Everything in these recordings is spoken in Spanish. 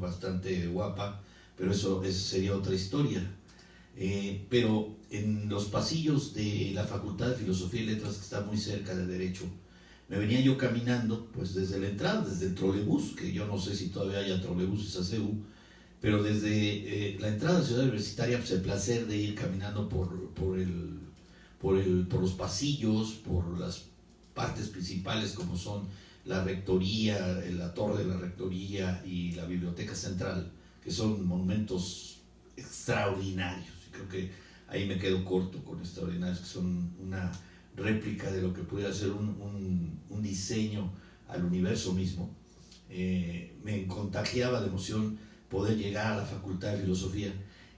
bastante guapa, pero eso sería otra historia. Pero en los pasillos de la Facultad de Filosofía y Letras, que está muy cerca de Derecho, me venía yo caminando, pues desde la entrada, desde el trolebús, que yo no sé si todavía haya trolebuses a CEU, pero desde la entrada de Ciudad Universitaria, pues el placer de ir caminando por los pasillos, por las partes principales como son la rectoría, la torre de la rectoría y la biblioteca central, que son monumentos extraordinarios. Creo que ahí me quedo corto con extraordinarios, que son una réplica de lo que pudiera ser un diseño al universo mismo. Me contagiaba de emoción poder llegar a la Facultad de Filosofía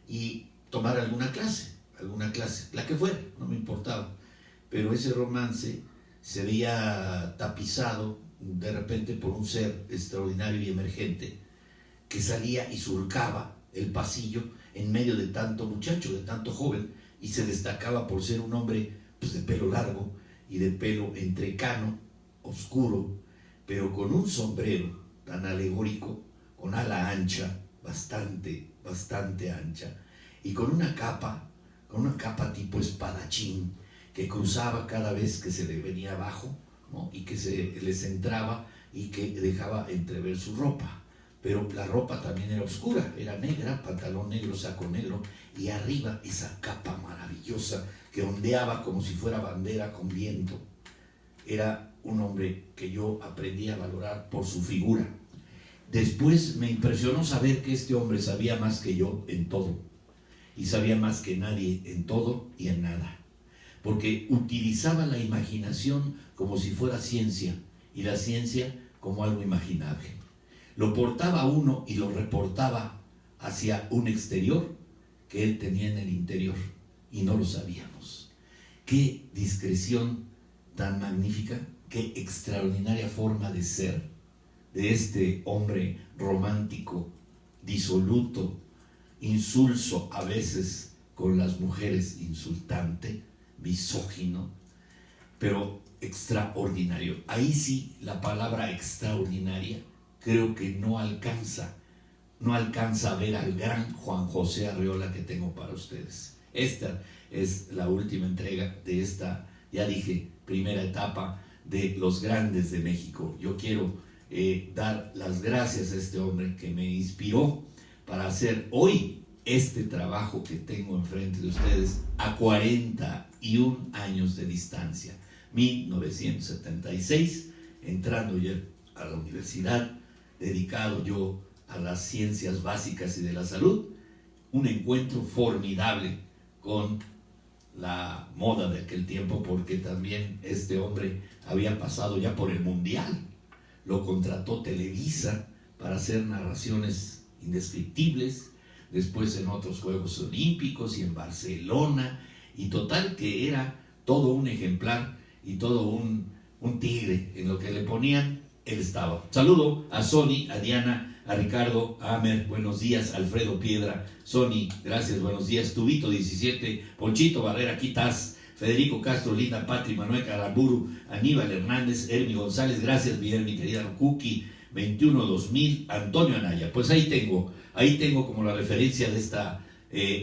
y tomar alguna clase, la que fuera, no me importaba, pero ese romance se veía tapizado de repente por un ser extraordinario y emergente que salía y surcaba el pasillo en medio de tanto muchacho, de tanto joven, y se destacaba por ser un hombre pues, de pelo largo y de pelo entrecano, oscuro, pero con un sombrero tan alegórico, con ala ancha, bastante ancha, y con una capa tipo espadachín, que cruzaba cada vez que se le venía abajo, ¿no? Y que se le centraba y que dejaba entrever su ropa. Pero la ropa también era oscura, era negra, pantalón negro, saco negro, y arriba esa capa maravillosa que ondeaba como si fuera bandera con viento. Era un hombre que yo aprendí a valorar por su figura. Después me impresionó saber que este hombre sabía más que yo en todo, y sabía más que nadie en todo y en nada, porque utilizaba la imaginación como si fuera ciencia, y la ciencia como algo imaginable. Lo portaba a uno y lo reportaba hacia un exterior que él tenía en el interior, y no lo sabíamos. Qué discreción tan magnífica, qué extraordinaria forma de ser de este hombre romántico, disoluto, insulso a veces con las mujeres, insultante, misógino, pero extraordinario. Ahí sí la palabra extraordinaria creo que no alcanza a ver al gran Juan José Arreola que tengo para ustedes. Esta es la última entrega de esta, ya dije, primera etapa de los grandes de México. Yo quiero dar las gracias a este hombre que me inspiró para hacer hoy este trabajo que tengo enfrente de ustedes a 41 años de distancia. 1976, entrando ya a la universidad, dedicado yo a las ciencias básicas y de la salud, un encuentro formidable con la moda de aquel tiempo, porque también este hombre había pasado ya por el Mundial. Lo contrató Televisa para hacer narraciones indescriptibles, después en otros Juegos Olímpicos y en Barcelona, y total que era todo un ejemplar y todo un tigre. En lo que le ponían, él estaba. Saludo a Sony, a Diana, a Ricardo, a Amer, buenos días, Alfredo Piedra, Sony, gracias, buenos días, Tubito 17, Ponchito Barrera, Quitas, Federico Castro, Linda Patri, Manuel Caramburu, Aníbal Hernández, Ermi González, gracias, mi querida Cookie, 21-2000, Antonio Anaya. Pues ahí tengo como la referencia de esta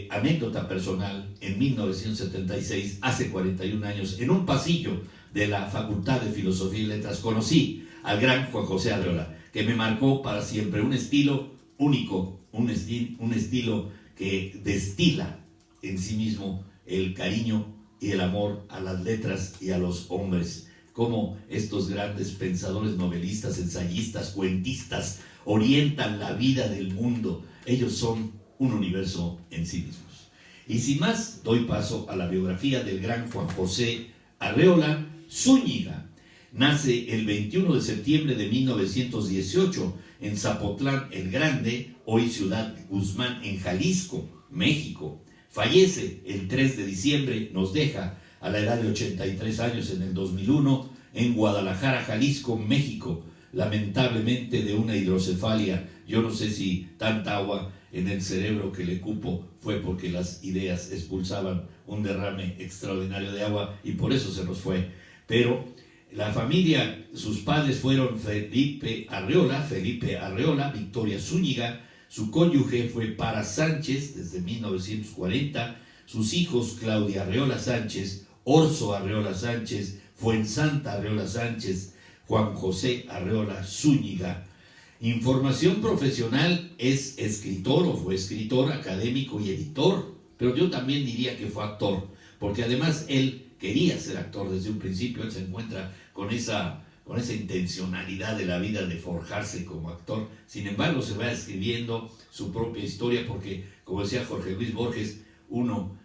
anécdota personal. En 1976, hace 41 años, en un pasillo de la Facultad de Filosofía y Letras, conocí al gran Juan José Arreola, que me marcó para siempre. Un estilo único, un estilo que destila en sí mismo el cariño y el amor a las letras y a los hombres. Cómo estos grandes pensadores, novelistas, ensayistas, cuentistas orientan la vida del mundo. Ellos son un universo en sí mismos. Y sin más, doy paso a la biografía del gran Juan José Arreola Zúñiga. Nace el 21 de septiembre de 1918 en Zapotlán el Grande, hoy Ciudad Guzmán, en Jalisco, México. Fallece el 3 de diciembre, nos deja a la edad de 83 años en el 2001, en Guadalajara, Jalisco, México, lamentablemente de una hidrocefalia. Yo no sé si tanta agua en el cerebro que le cupo fue porque las ideas expulsaban un derrame extraordinario de agua y por eso se nos fue. Pero la familia, sus padres fueron Felipe Arreola, Victoria Zúñiga, Su cónyuge fue Para Sánchez desde 1940, sus hijos Claudia Arreola Sánchez, Orso Arreola Sánchez, Fuensanta Arreola Sánchez, Juan José Arreola Zúñiga. Información profesional: es escritor o fue escritor, académico y editor, pero yo también diría que fue actor, porque además él quería ser actor desde un principio. Él se encuentra con esa intencionalidad de la vida de forjarse como actor. Sin embargo, se va escribiendo su propia historia, porque, como decía Jorge Luis Borges, uno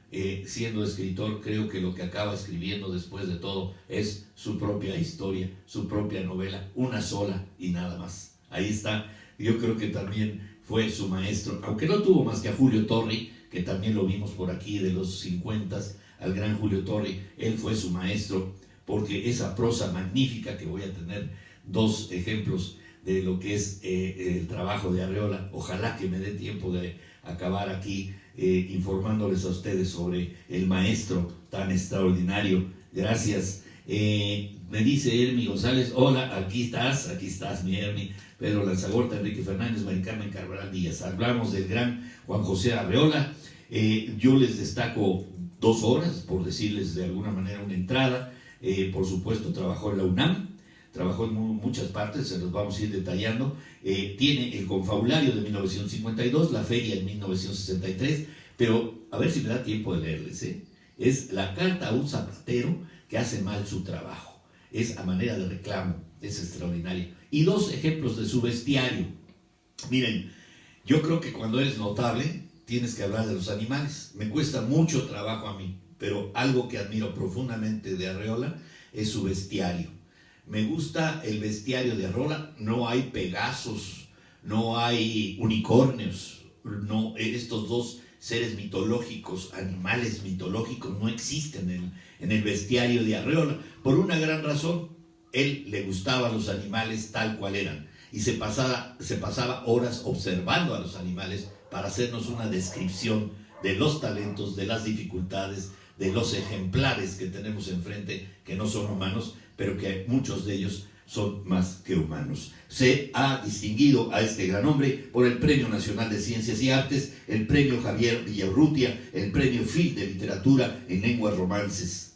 siendo escritor, creo que lo que acaba escribiendo después de todo es su propia historia, su propia novela, una sola y nada más. Ahí está. Yo creo que también fue su maestro, aunque no tuvo más que a Julio Torri, que también lo vimos por aquí de los 50, al gran Julio Torri. Él fue su maestro, porque esa prosa magnífica, que voy a tener dos ejemplos de lo que es el trabajo de Arreola. Ojalá que me dé tiempo de acabar aquí informándoles a ustedes sobre el maestro tan extraordinario. Gracias. Me dice Hermi González: hola, aquí estás mi Hermi. Pedro Lanzagorta, Enrique Fernández, Mari Carmen Carvajal Díaz. Hablamos del gran Juan José Arreola. Yo les destaco 2 horas, por decirles de alguna manera una entrada. Por supuesto, trabajó en la UNAM, trabajó en muchas partes, se los vamos a ir detallando. Tiene el Confabulario de 1952, la Feria en 1963, pero a ver si me da tiempo de leerles. Es la carta a un zapatero que hace mal su trabajo. Es a manera de reclamo, es extraordinario. Y 2 ejemplos de su bestiario. Miren, yo creo que cuando eres notable tienes que hablar de los animales. Me cuesta mucho trabajo a mí, pero algo que admiro profundamente de Arreola es su bestiario. Me gusta el bestiario de Arreola. No hay pegasos, no hay unicornios, no, estos 2 seres mitológicos, animales mitológicos, no existen en el bestiario de Arreola, por una gran razón. Él le gustaba a los animales tal cual eran, y se pasaba horas observando a los animales para hacernos una descripción de los talentos, de las dificultades, de los ejemplares que tenemos enfrente, que no son humanos, pero que muchos de ellos son más que humanos. Se ha distinguido a este gran hombre por el Premio Nacional de Ciencias y Artes, el Premio Javier Villaurrutia, el Premio Phil de Literatura en Lenguas Romances.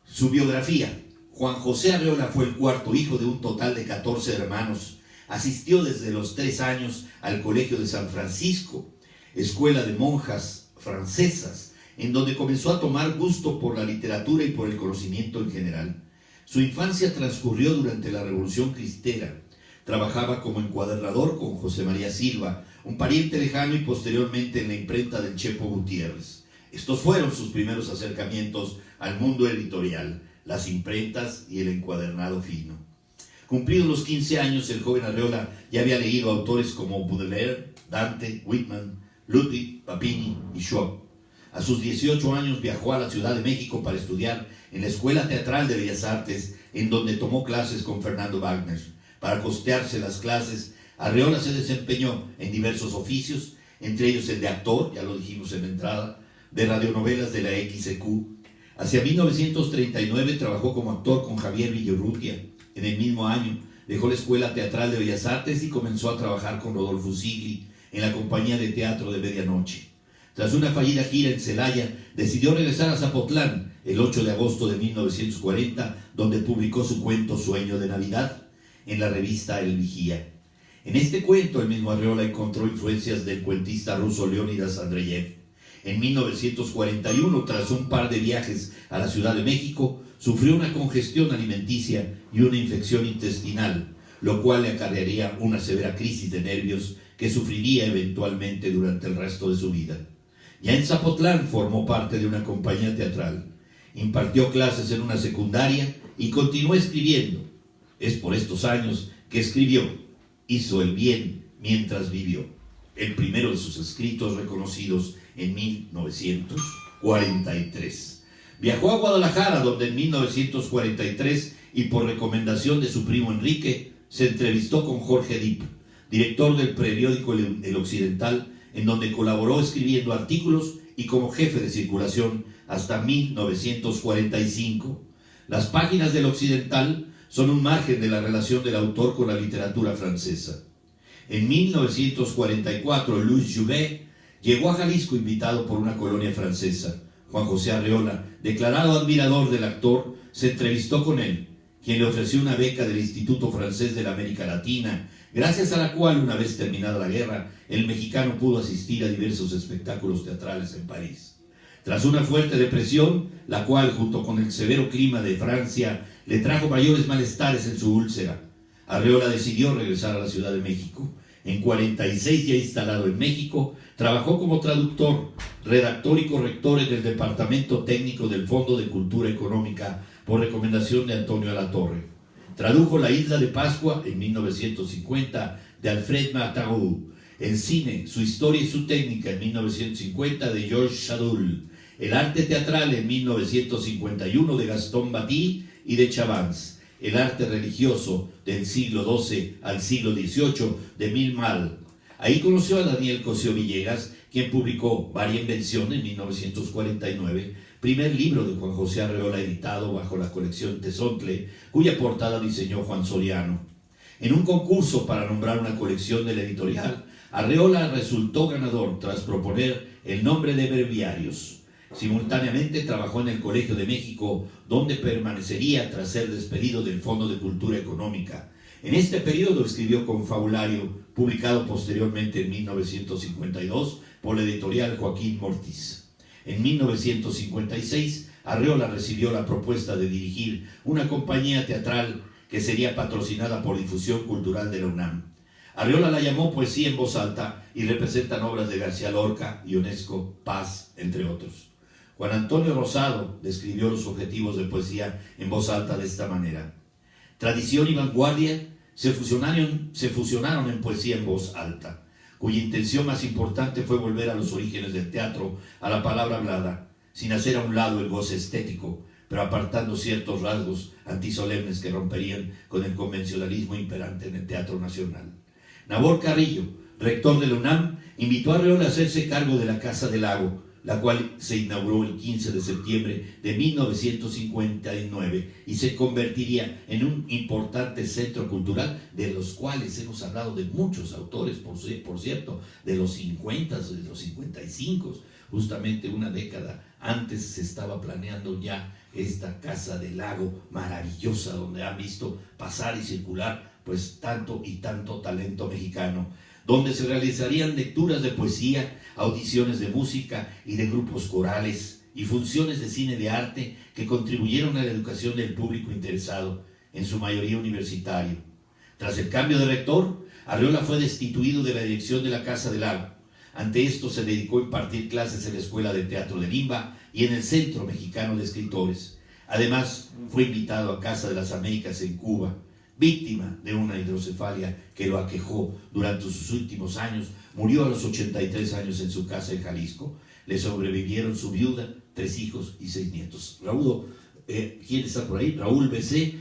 Su biografía: Juan José Arreola fue el 4º hijo de un total de 14 hermanos. Asistió desde los 3 años al Colegio de San Francisco, escuela de monjas francesas, en donde comenzó a tomar gusto por la literatura y por el conocimiento en general. Su infancia transcurrió durante la Revolución Cristera. Trabajaba como encuadernador con José María Silva, un pariente lejano, y posteriormente en la imprenta del Chepo Gutiérrez. Estos fueron sus primeros acercamientos al mundo editorial, las imprentas y el encuadernado fino. Cumplidos los 15 años, el joven Arreola ya había leído autores como Baudelaire, Dante, Whitman, Ludwig, Papini y Shaw. A sus 18 años viajó a la Ciudad de México para estudiar en la Escuela Teatral de Bellas Artes, en donde tomó clases con Fernando Wagner. Para costearse las clases, Arreola se desempeñó en diversos oficios, entre ellos el de actor, ya lo dijimos en la entrada, de radionovelas de la XQ. Hacia 1939 trabajó como actor con Javier Villaurrutia. En el mismo año dejó la Escuela Teatral de Bellas Artes y comenzó a trabajar con Rodolfo Sigli en la compañía de teatro de Medianoche. Tras una fallida gira en Celaya, decidió regresar a Zapotlán el 8 de agosto de 1940, donde publicó su cuento Sueño de Navidad en la revista El Vigía. En este cuento, el mismo Arreola encontró influencias del cuentista ruso Leónidas Andreyev. En 1941, tras un par de viajes a la Ciudad de México, sufrió una congestión alimenticia y una infección intestinal, lo cual le acarrearía una severa crisis de nervios que sufriría eventualmente durante el resto de su vida. Ya en Zapotlán formó parte de una compañía teatral, impartió clases en una secundaria y continuó escribiendo. Es por estos años que escribió Hizo el bien mientras vivió, el primero de sus escritos reconocidos en 1943. Viajó a Guadalajara, donde en 1943, y por recomendación de su primo Enrique, se entrevistó con Jorge Dip, director del periódico El Occidental, en donde colaboró escribiendo artículos y como jefe de circulación hasta 1945. Las páginas del Occidental son un margen de la relación del autor con la literatura francesa. En 1944, Louis Jouvet llegó a Jalisco invitado por una colonia francesa. Juan José Arreola, declarado admirador del actor, se entrevistó con él, quien le ofreció una beca del Instituto Francés de la América Latina, gracias a la cual, una vez terminada la guerra, el mexicano pudo asistir a diversos espectáculos teatrales en París. Tras una fuerte depresión, la cual, junto con el severo clima de Francia, le trajo mayores malestares en su úlcera, Arreola decidió regresar a la Ciudad de México. En 46, ya instalado en México, trabajó como traductor, redactor y corrector en el Departamento Técnico del Fondo de Cultura Económica por recomendación de Antonio Alatorre. Tradujo La Isla de Pascua en 1950 de Alfred Mataroux, El cine, su historia y su técnica en 1950 de Georges Sadoul, El arte teatral en 1951 de Gastón Batí y de Chavans, El arte religioso del siglo XII al siglo XVIII de Milmal. Ahí conoció a Daniel Cosío Villegas, quien publicó Varia Invención en 1949, primer libro de Juan José Arreola editado bajo la colección Tezontle, cuya portada diseñó Juan Soriano. En un concurso para nombrar una colección de la editorial, Arreola resultó ganador tras proponer el nombre de Breviarios. Simultáneamente trabajó en el Colegio de México, donde permanecería tras ser despedido del Fondo de Cultura Económica. En este periodo escribió Confabulario, publicado posteriormente en 1952 por la editorial Joaquín Mortis. En 1956, Arreola recibió la propuesta de dirigir una compañía teatral que sería patrocinada por Difusión Cultural de la UNAM. Arreola la llamó Poesía en Voz Alta y representan obras de García Lorca, Ionesco, Paz, entre otros. Juan Antonio Rosado describió los objetivos de Poesía en Voz Alta de esta manera: tradición y vanguardia se fusionaron en Poesía en Voz Alta, cuya intención más importante fue volver a los orígenes del teatro, a la palabra hablada, sin hacer a un lado el goce estético, pero apartando ciertos rasgos antisolemnes que romperían con el convencionalismo imperante en el Teatro Nacional. Nabor Carrillo, rector de la UNAM, invitó a Arreola a hacerse cargo de la Casa del Lago, la cual se inauguró el 15 de septiembre de 1959 y se convertiría en un importante centro cultural, de los cuales hemos hablado de muchos autores, por cierto, de los 50, de los 55, justamente una década antes se estaba planeando ya esta Casa del Lago maravillosa, donde han visto pasar y circular pues tanto y tanto talento mexicano, donde se realizarían lecturas de poesía, audiciones de música y de grupos corales y funciones de cine de arte que contribuyeron a la educación del público interesado, en su mayoría universitario. Tras el cambio de rector, Arreola fue destituido de la dirección de la Casa del Lago. Ante esto se dedicó a impartir clases en la Escuela de Teatro de Limba y en el Centro Mexicano de Escritores. Además, fue invitado a Casa de las Américas en Cuba. Víctima de una hidrocefalia que lo aquejó durante sus últimos años, murió a los 83 años en su casa en Jalisco. Le sobrevivieron su viuda, 3 hijos y 6 nietos. ¿Quién está por ahí? Raúl B.C.